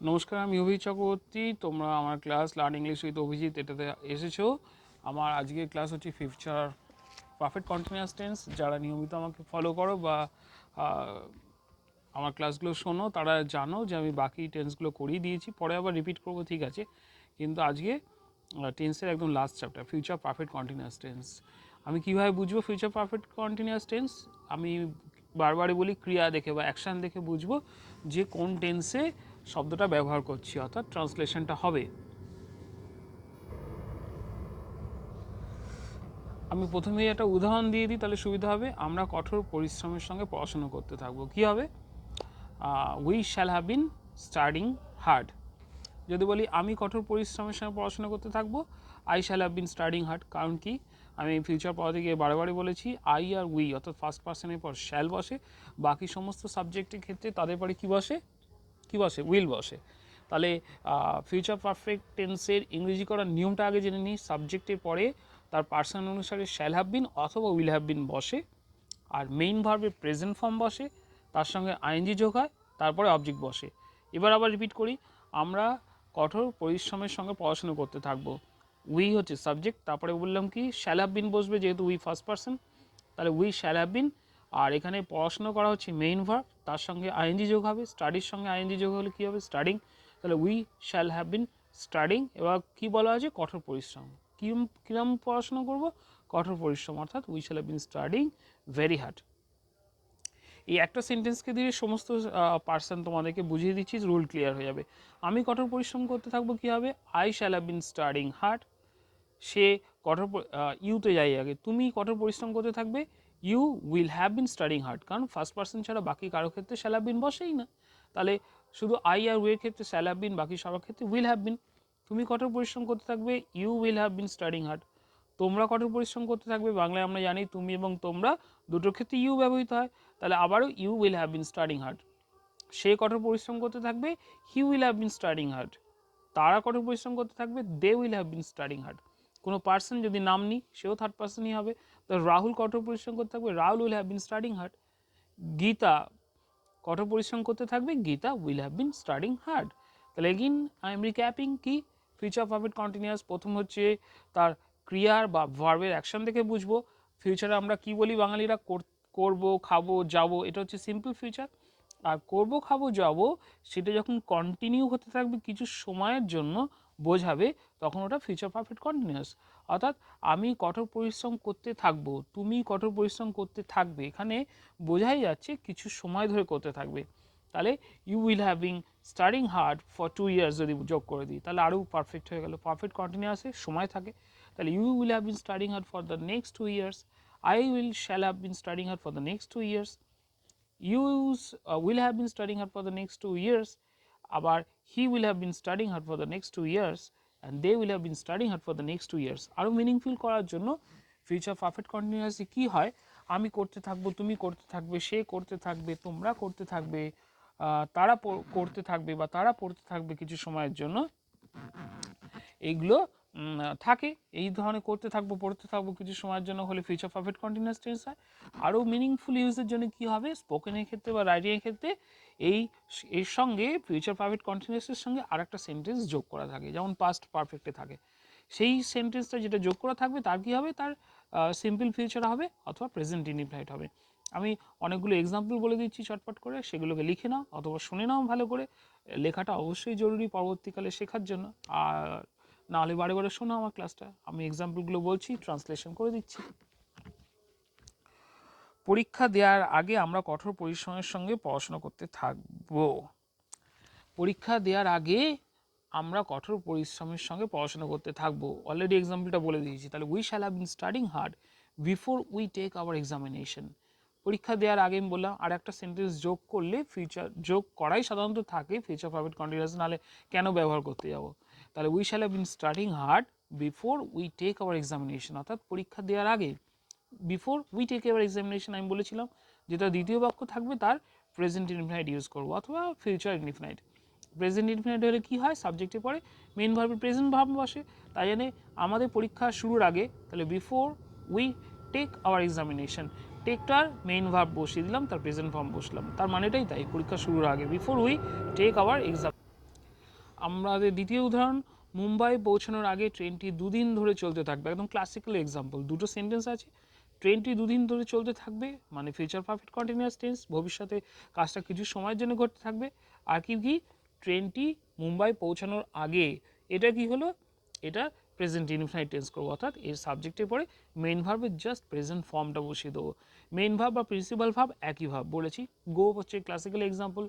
নমস্কার, আমি অভিজিৎ চক্রবর্তী। তোমরা আমার class learn English with Abhijit এটাতে এসেছো। আমার আজকের ক্লাস হচ্ছে ফিউচার পারফেক্ট কন্টিনিউয়াস টেন্স। যারা নিয়মিত আমাকে ফলো করো বা আমার ক্লাসগুলো শোনো তারা জানো যে আমি বাকি টেন্সগুলো করিয়ে দিয়েছি, পরে আবার রিপিট করবো, ঠিক আছে। কিন্তু আজকে টেন্সের একদম last chapter future perfect continuous tense. আমি কীভাবে বুঝবো ফিউচার পারফেক্ট কন্টিনিউয়াস টেন্স? আমি বারবারই বলি ক্রিয়া দেখে বা অ্যাকশান দেখে বুঝবো যে কোন টেন্সে শব্দটা ব্যবহার করছি, অর্থাৎ ট্রান্সলেশনটা হবে। আমি প্রথমেই একটা উদাহরণ দিয়ে দিই, তাহলে সুবিধা হবে। আমরা কঠোর পরিশ্রমের সঙ্গে পড়াশোনা করতে থাকবো। কী হবে? We shall have been studying hard. যদি বলি আমি কঠোর পরিশ্রমের সঙ্গে পড়াশোনা করতে থাকবো, I shall have been studying hard. কারণ কি, আমি ফিউচার পড়াতে গিয়ে বারবারই বলেছি আই আর উই অর্থাৎ ফার্স্ট পার্সনের পর শ্যাল বসে, বাকি সমস্ত সাবজেক্টের ক্ষেত্রে তাদের পরে কী বসে? কী বসে? উইল বসে। তাহলে ফিউচার পারফেক্ট টেন্সের ইংরেজি করার নিয়মটা আগে জেনে নিই। সাবজেক্টের পরে তার পার্সন অনুসারে শ্যাল হ্যাভ বিন অথবা উইল হ্যাভ বিন বসে, আর মেইন ভার্বের প্রেজেন্ট ফর্ম বসে, তার সঙ্গে আইএনজি যোগ হয়, তারপরে অবজেক্ট বসে। এবার আবার রিপিট করি, আমরা কঠোর পরিশ্রমের সঙ্গে পড়াশোনা করতে থাকবো। উই হচ্ছে সাবজেক্ট, তারপরে বললাম কি শ্যাল হ্যাভ বিন বসবে, যেহেতু উই ফার্স্ট পার্সন, তাহলে উই শ্যাল হ্যাভ বিন। আর এখানে পড়াশোনা করা হচ্ছে মেইন ভার্ব, তার সঙ্গে আইএনজি যোগ হবে, স্টাডির সঙ্গে আইএনজি যোগ হলে কী হবে? স্টাডিং। তাহলে we shall have been studying. এবার কী বলা আছে? কঠোর পরিশ্রম। কিরম পড়াশোনা করব? কঠোর পরিশ্রম, অর্থাৎ we shall have been studying very hard. এই একটা সেন্টেন্সকে দিয়ে সমস্ত পার্সন তোমাদেরকে বুঝিয়ে দিচ্ছি, রুল ক্লিয়ার হয়ে যাবে। আমি কঠোর পরিশ্রম করতে থাকবো, কী হবে? I shall have been studying hard. সে কঠোর ইউতে যাই আগে, তুমি কঠোর পরিশ্রম করতে থাকবে, you will have been studying hard. কারণ ফার্স্ট পার্সন ছাড়া বাকি কারো ক্ষেত্রে শ্যাল হ্যাভ বিন বসেই না। তাহলে শুধু আই আর উইয়ের ক্ষেত্রে শ্যাল হ্যাভ বিন, বাকি সবার ক্ষেত্রে উইল হ্যাভ বিন। তুমি কঠোর পরিশ্রম করতে থাকবে, you will have been studying hard. তোমরা কঠোর পরিশ্রম করতে থাকবে, বাংলায় আমরা জানি তুমি এবং তোমরা দুটোর ক্ষেত্রে ইউ ব্যবহৃত হয়, তাহলে আবারও you will have been studying hard. সে কঠোর পরিশ্রম করতে থাকবে, he will have been studying hard. তারা কঠোর পরিশ্রম করতে থাকবে, they will have been studying hard. কোনো পার্সন যদি নাম নিই, সেও থার্ড পার্সনই হবে। তো রাহুল কঠোর পরিশ্রম করতে থাকবে, Rahul will have been studying hard. Gita কঠোর পরিশ্রম করতে থাকবে, Gita will have been studying hard. তাহলে এগিন আই এম রিক্যাপিং কি ফিউচার পারফেক্ট কন্টিনিউয়াস। প্রথম হচ্ছে তার ক্রিয়ার বা ভার্বের অ্যাকশন দেখে বুঝবো। ফিউচারে আমরা কি বলি বাঙালিরা? করব, খাবো, যাবো, এটা হচ্ছে সিম্পল ফিউচার। আর করব, খাবো, যাবো সেটা যখন কন্টিনিউ হতে থাকবে কিছু সময়ের জন্য বোঝাবে, তখন ওটা ফিউচার পারফেক্ট কন্টিনিউয়াস। অর্থাৎ আমি কঠোর পরিশ্রম করতে থাকবো, তুমি কঠোর পরিশ্রম করতে থাকবে, এখানে বোঝাই যাচ্ছে কিছু সময় ধরে করতে থাকবে। তাহলে you will having studying hard for 2 years যদি যোগ করে দিই, তাহলে আরও পারফেক্ট হয়ে গেল। পারফেক্ট কন্টিনিউয়াসে সময় থাকে, তাহলে you will have been studying hard for the next 2 years, I will shall have been studying hard for the next 2 years, you will have been studying hard for the next 2 years, আবার he will have been studying hard for the next 2 years, and they will have been studying hard for the next 2 years। আরও meaningful করার জন্য future perfect কন্টিনিউয়াসে কী হয়? আমি করতে থাকবো, তুমি করতে থাকবে, সে করতে থাকবে, তোমরা করতে থাকবে, তারা করতে থাকবে বা তারা পড়তে থাকবে কিছু সময়ের জন্য, এইগুলো থাকে। এই ধরনের করতে থাকবো, পড়তে থাকবো কিছু সময়ের জন্য হলে ফিউচার পারফেক্ট কন্টিনিউয়াস টেন্স হয়। আরও মিনিংফুল ইউজের জন্য কী হবে? স্পোকেনের ক্ষেত্রে বা রাইটিংয়ের ক্ষেত্রে এর সঙ্গে ফিউচার পারফেক্ট কন্টিনিউয়াসের সঙ্গে আর একটা সেন্টেন্স যোগ করা থাকে, যেমন পাস্ট পারফেক্টে থাকে। সেই সেন্টেন্সটা যেটা যোগ করা থাকবে তার কী হবে? তার সিম্পল ফিউচার হবে অথবা প্রেজেন্ট ইনডিফিনাইট হবে। আমি অনেকগুলো এক্সাম্পল বলে দিচ্ছি চটপট করে, সেগুলোকে লিখে নাও অথবা শুনে নাও ভালো করে। লেখাটা অবশ্যই জরুরি পরবর্তীকালে শেখার জন্য। আর নাহলে বারে বারে শোনো আমার ক্লাসটা, আমি এক্সাম্পলগুলো বলছি, ট্রান্সলেশন করে দিচ্ছি। পরীক্ষা দেওয়ার আগে আমরা কঠোর পরিশ্রমের সঙ্গে পড়াশোনা করতে থাকবো। পরীক্ষা দেওয়ার আগে আমরা কঠোর পরিশ্রমের সঙ্গে পড়াশোনা করতে থাকবো। অলরেডি এক্সাম্পলটা বলে দিয়েছি। তাহলে we shall have been studying hard before we take our examination. পরীক্ষা দেওয়ার আগে আমি বললাম, আর একটা সেন্টেন্স যোগ করলে ফিউচার যোগ করাই সাধারণত থাকে ফিউচার পারফেক্ট কন্টিনিউয়াস, নাহলে কেন ব্যবহার করতে যাব? তাহলে we shall have been studying hard before we take our examination, অর্থাৎ পরীক্ষা দেওয়ার আগে। Before we take our examination আমি বলেছিলাম, যেটা দ্বিতীয় বাক্য থাকবে তার প্রেজেন্ট ইনডিফিনাইট ইউজ করবো অথবা ফিউচার ইনডিফিনাইট। প্রেজেন্ট ইনডিফিনাইট হলে কী হয়? সাবজেক্টে পরে মেন ভার্বের প্রেজেন্ট ভার্ব বসে। তাই জন্য আমাদের পরীক্ষা শুরুর আগে, তাহলে before we take our examination, টেকটার মেইন ভার্ব বসিয়ে দিলাম, তার প্রেজেন্ট ফর্ম বসলাম, তার মানেটাই তাই, পরীক্ষা শুরুর আগে, before we take our exam. আমাদের দ্বিতীয় উদাহরণ, মুম্বাই পৌঁছানোর আগে ট্রেনটি দুদিন ধরে চলতে থাকবে। একদম ক্লাসিক্যাল এক্সাম্পল, দুটো সেন্টেন্স আছে, ট্রেনটি দুদিন ধরে চলতে থাকবে মানে ফিউচার পারফেক্ট কন্টিনিউয়াস টেন্স, ভবিষ্যতে কাজটা কিছু সময়ের জন্য ঘটতে থাকবে। আর কি ট্রেনটি মুম্বাই পৌঁছানোর আগে, এটা কি হলো, এটা প্রেজেন্ট ইনডিফিনাইট টেন্স করবো, অর্থাৎ এর সাবজেক্টে পরে মেইন ভার্বের জাস্ট প্রেজেন্ট ফর্মটা বসিয়ে দেবো। মেইন ভার্ব বা প্রিন্সিপাল ভার্ব একই ভাব বলেছি। গো হচ্ছে ক্লাসিক্যাল এক্সাম্পল,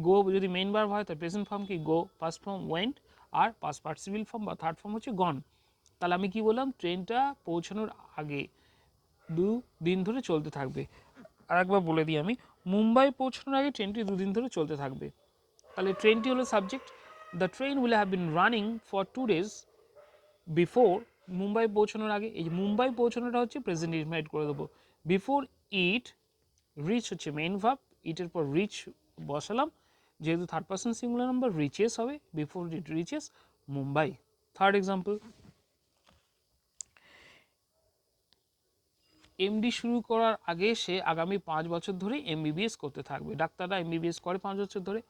গো যদি মেইন ভার্ব হয় তার প্রেজেন্ট ফর্ম কি গো, ফার্স্ট ফর্ম ওয়েন্ট, আর পাস্ট পার্টিসিপল ফর্ম বা থার্ড ফর্ম হচ্ছে গন। তাহলে আমি কি বললাম, ট্রেনটা পৌঁছানোর আগে দুদিন ধরে চলতে থাকবে। আর একবার বলে দিই আমি, মুম্বাই পৌঁছানোর আগে ট্রেনটি দুদিন ধরে চলতে থাকবে। তাহলে ট্রেনটি হলো subject, the train will have been running for 2 days before, Mumbai পৌঁছানোর আগে, এই মুম্বাই পৌঁছানোটা হচ্ছে প্রেজেন্ট ইনডিফিনাইট করে দেবো। বিফোর ইট রিচ হচ্ছে মেইন ভার্ব, ইটের পর রিচ বসালাম, যেহেতু third person singular number reaches হবে, before it reaches Mumbai. Third example, MD শুরু করার আগে সে আগামী 5 বছর ধরে এমবিবিএস করতে থাকবে। ডাক্তাররা এমবিবিএস করে 5 বছর ধরে,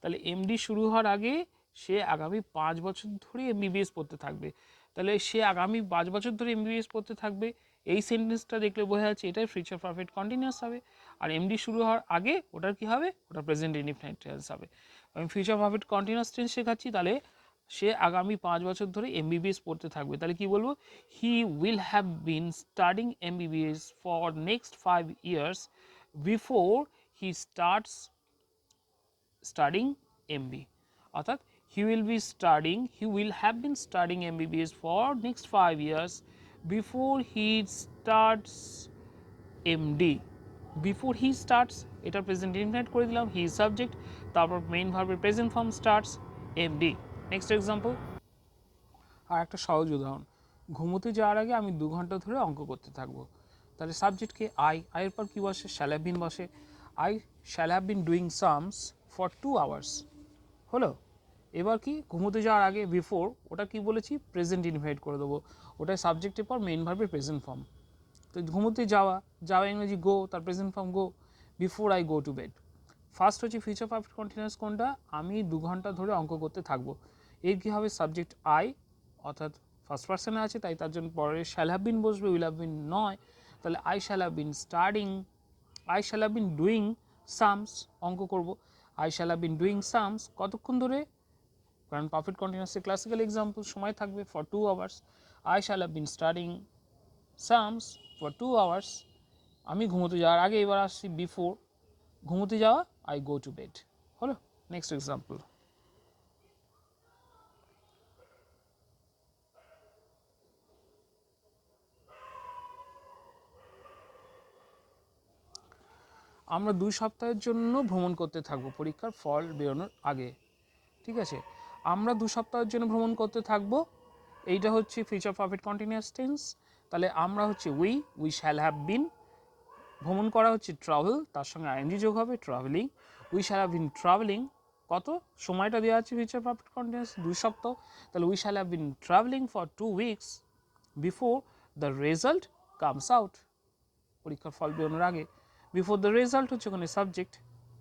তাহলে এমডি শুরু হওয়ার আগে সে আগামী 5 বছর ধরে এমবিবিএস পড়তে থাকবে। তাহলে সে আগামী 5 বছর ধরে এমবিবিএস পড়তে থাকবে, এই সেন্টেন্সটা দেখলে বোঝা যাচ্ছে এটাই ফিউচার পারফেক্ট কন্টিনিউয়াস হবে। আর এমডি শুরু হওয়ার আগে ওটার কি হবে, ওটা প্রেজেন্ট ইনডিফিনাইট টেন্স হবে। আমি ফিউচার পারফেক্ট কন্টিনিউয়াস টেন্স শেখাচ্ছি, তাহলে সে আগামী 5 বছর ধরে এমবিবিএস পড়তে থাকবে। তাহলে কি বলবো, he will have been studying MBBS for next 5 years before he starts studying MB. অর্থাৎ he will have been studying MBBS for next 5 years before he starts MD. Before he starts, এটা present indefinite করে দিলাম, he subject, তারপর main ভার্বের present form starts MD. Next example, আর একটা সহজ উদাহরণ, ঘুমোতে যাওয়ার আগে আমি 2 ঘন্টা ধরে অঙ্ক করতে থাকবো। তাহলে সাবজেক্টকে আইয়ের পর কী বসে, শ্যাল হ্যাভ বিন বসে, I shall have been doing sums for 2 hours হলো। এবার কি, ঘুমোতে যাওয়ার আগে বিফোর, ওটা কি বলেছি প্রেজেন্ট ইনডিফিনাইট করে দেবো, ওটাই সাবজেক্টের পর মেইন ভার্বের প্রেজেন্ট ফর্ম। তো ঘুমোতে যাওয়া, যাওয়া ইংরেজি গো, তার present form go, before I go to bed. First হচ্ছে ফিউচার পারফেক্ট কন্টিনিউয়াস কোনটা, আমি 2 ঘন্টা ধরে অঙ্ক করতে থাকবো, এর কী হবে সাবজেক্ট আই, অর্থাৎ ফার্স্ট পার্সনে আছে তাই তার জন্য পরে শ্যাল হ্যাভ বিন বসবে, উইল হ্যাভ বিন নয়। তাহলে I shall have been studying, I shall have been doing sums, অঙ্ক করব, I shall have been doing sums কতক্ষণ ধরে, কারণ পারফেক্ট কন্টিনিউয়াসে ক্লাসিক্যাল এক্সাম্পল সময় থাকবে for 2 hours, I shall have been studying sums for 2 hours। আমি ঘুমোতে যাওয়ার আগে, এবার আসছি বিফোর ঘুমোতে যাওয়া, আই গো টু বেড হলো। নেক্সট এক্সাম্পল, আমরা 2 সপ্তাহের জন্য ভ্রমণ করতে থাকবো পরীক্ষার ফল বেরোনোর আগে। ঠিক আছে, আমরা 2 সপ্তাহের জন্য ভ্রমণ করতে থাকবো, এইটা হচ্ছে ফিউচার পারফেক্ট কন্টিনিউয়াস টেন্স। তাহলে আমরা হচ্ছে উই শ্যাল হ্যাভ বিন, ভ্রমণ করা হচ্ছে ট্রাভেল, তার সঙ্গে আইএনজি যোগ হবে travelling, we shall have been travelling, কত সময়টা দেওয়া আছে ফিউচার পারফেক্ট কন্টিনিউয়াস 2 সপ্তাহ, তাহলে we shall have been travelling for 2 weeks before the result comes out, পরীক্ষার ফল বেরোনোর আগে। বিফোর দ্য রেজাল্ট হচ্ছে ওখানে সাবজেক্ট,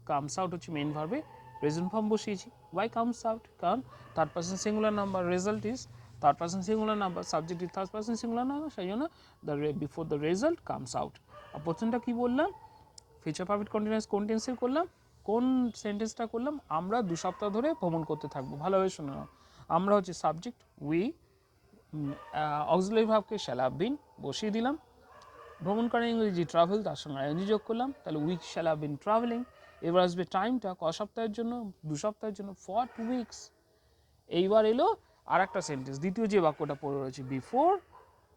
কামস আউট হচ্ছে মেইন ভার্বে প্রেজেন্ট ফর্ম বসিয়েছি, ওয়াই কামস আউট, কারণ third person singular number, result is third person singular number, subject is third person singular number, সেই জন্য before the result comes out. আর প্রথমটা কী বললাম, ফিউচার পারফেক্ট কন্টিনিউয়াস কোন টেন্সের করলাম, কোন সেন্টেন্সটা করলাম, আমরা 2 সপ্তাহ ধরে ভ্রমণ করতে থাকবো। ভালোভাবে শুনে নাও, আমরা হচ্ছে সাবজেক্ট উই, অক্সিলারি ভার্বকে শ্যাল হ্যাভ বিন বসিয়ে দিলাম, ভ্রমণ করা ইংরেজি ট্রাভেল, তার সঙ্গে আইএনজি যোগ করলাম, তাহলে we shall have been travelling. এবার আসবে টাইমটা, ক সপ্তাহের জন্য, 2 সপ্তাহের জন্য, ফর 2 weeks। এইবার এলো আর একটা সেন্টেন্স, দ্বিতীয় যে বাক্যটা পড়ে রয়েছে, বিফোর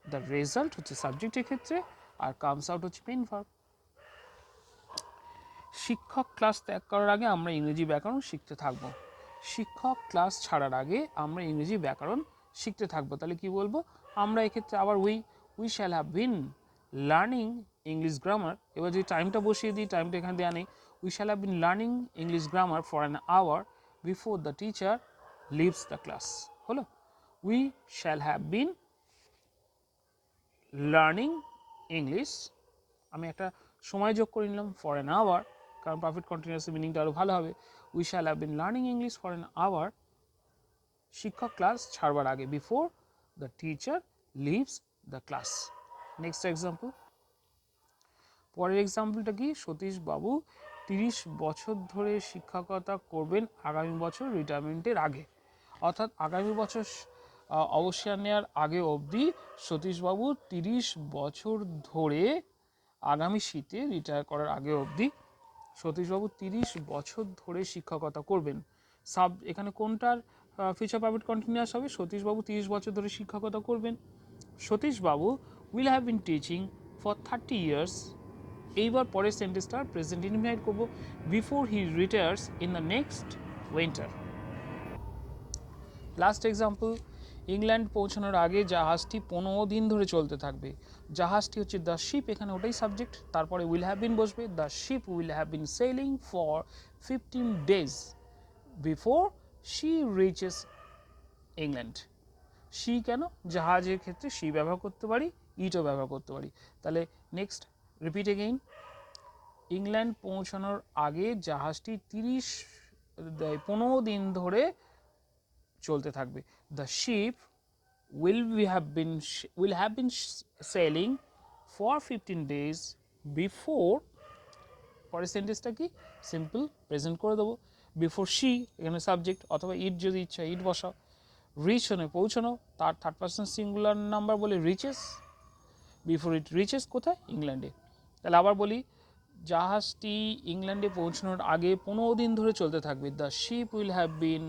দ্য রেজাল্ট হচ্ছে সাবজেক্টের ক্ষেত্রে, আর কামস আউট হচ্ছে মেইন ভার্ব। শিক্ষক ক্লাস ত্যাগ করার আগে আমরা ইংরেজি ব্যাকরণ শিখতে থাকব, শিক্ষক ক্লাস ছাড়ার আগে আমরা ইংরেজি ব্যাকরণ শিখতে থাকবো। তাহলে কি বলবো, আমরা এক্ষেত্রে আবার we shall have been learning English grammar, এবার যদি টাইমটা বসিয়ে দিই, টাইমটা এখানে দেওয়া নেই, we shall have been learning English grammar for an hour before the teacher leaves the class হলো। We shall have been learning English, আমি একটা সময় যোগ করে নিলাম ফর অ্যান আওয়ার, কারণ পারফেক্ট কন্টিনিউয়াস মিনিংটা আরও ভালো হবে, we shall have been learning English for an hour শিক্ষক ক্লাস ছাড়বার আগে, before the teacher leaves the class. Next example, পরের এক্সাম্পলটা কি, সতীশ বাবু 30 বছর ধরে শিক্ষকতা করবেন আগামী বছর রিটায়ারমেন্টের আগে। অর্থাৎ আগামী বছর অবসর নেওয়ার আগে অবধি সতীশবাবু 30 বছর ধরে, আগামী শীতে রিটায়ার করার আগে অবধি সতীশবাবু 30 বছর ধরে শিক্ষকতা করবেন। এখানে কোনটার ফিউচার পারফেক্ট কন্টিনিউয়াস হবে? সতীশবাবু 30 বছর ধরে শিক্ষকতা করবেন। সতীশবাবু will have been teaching for 30 years. এইবার পরের সেন্টেন্সটা প্রেজেন্ট ইনডিফিনাইট করব, before he retires in the next winter. Last example, England পৌঁছানোর আগে জাহাজটি 15 দিন ধরে চলতে থাকবে। জাহাজটি হচ্ছে দ্য শিপ, এখানে ওটাই সাবজেক্ট, তারপরে উইল হ্যাভ বিন বসবে। The ship will have been sailing for 15 days before she reaches England. She কেন? জাহাজের ক্ষেত্রে শি ব্যবহার করতে পারি, ইটও ব্যবহার করতে পারি। তাহলে নেক্সট রিপিট এগেইন, ইংল্যান্ড পৌঁছানোর আগে জাহাজটি 15 দিন ধরে চলতে থাকবে। The ship will have been sailing for 15 days before, পরের সেন্টেন্সটা কি, সিম্পল প্রেজেন্ট করে দেবো, বিফোর শি এখানে সাবজেক্ট, অথবা ইট যদি ইচ্ছা ইট বসাও। রিচ মানে পৌঁছানো, তার থার্ড পার্সন সিঙ্গুলার নাম্বার বলে রিচেস, বিফোর ইট রিচেস কোথায়? ইংল্যান্ডে। তাহলে আবার বলি, জাহাজটি ইংল্যান্ডে পৌঁছানোর আগে 15 দিন ধরে চলতে থাকবে। The ship will have bin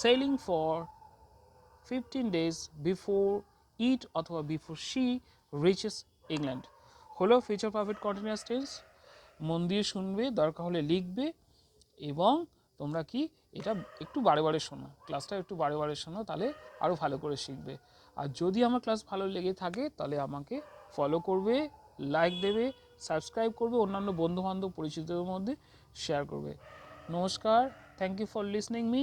sailing for 15 days before it অথবা before she reaches England। হলো ফিউচার পারফেক্ট কন্টিনিউয়াস টেন্স। মন দিয়ে শুনবে, দরকার হলে লিখবে, এবং তোমরা কি এটা একটু বারে বারে শোনো, ক্লাসটা একটু বারে বারে শোনো, তাহলে আরও ভালো করে শিখবে। আর যদি আমার ক্লাস ভালো লেগে থাকে তাহলে আমাকে ফলো করবে, লাইক দেবে, সাবস্ক্রাইব করবে, অন্যান্য বন্ধুবান্ধব পরিচিতদের মধ্যে শেয়ার করবে। নমস্কার, thank you for listening me.